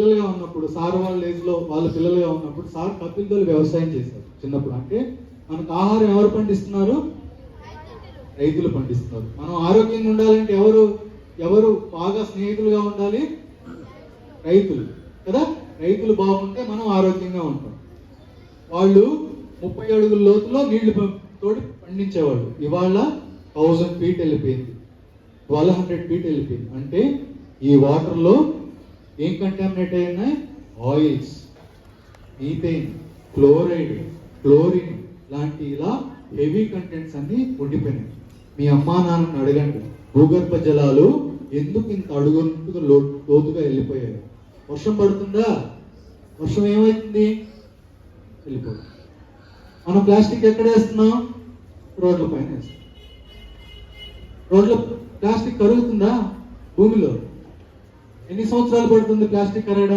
పిల్లలుగా ఉన్నప్పుడు సార్ వాళ్ళ ఏజ్ లో వాళ్ళ పిల్లలుగా ఉన్నప్పుడు సార్ కపిల్దోలు వ్యవసాయం చేశారు చిన్నప్పుడు. అంటే మనకు ఆహారం ఎవరు పండిస్తున్నారు? రైతులు పండిస్తున్నారు. మనం ఆరోగ్యంగా ఉండాలంటే ఎవరు బాగా స్నేహితులుగా ఉండాలి? రైతులు కదా. రైతులు బాగుంటే మనం ఆరోగ్యంగా ఉంటాం. వాళ్ళు 30 అడుగుల లోతులో నీళ్లు తోడి పండించేవాళ్ళు. ఇవాళ 1000 feet వెళ్ళిపోయింది, 1200 feet వెళ్ళిపోయింది. అంటే ఈ వాటర్లో ఏం కంటామినేట్ అయి ఉన్నాయి? ఆయిల్స్, మీథేన్, క్లోరైడ్, క్లోరిన్ లాంటి ఇలా హెవీ కంటెంట్స్ అన్ని ఉండిపోయినాయి. మీ అమ్మా నాన్నని అడగండి, భూగర్భ జలాలు ఎందుకు ఇంత అడుగుంటుగా లోతుగా వెళ్ళిపోయాయి? వర్షం పడుతుందా? వర్షం ఏమవుతుంది? వెళ్ళిపోతుంది. మనం ప్లాస్టిక్ ఎక్కడ వేస్తున్నాం? రోడ్ల పైన వేస్తున్నాం. రోడ్ల ప్లాస్టిక్ కరుగుతుందా? భూమిలో ఎన్ని సంవత్సరాలు పడుతుంది ప్లాస్టిక్ కరగడానికి?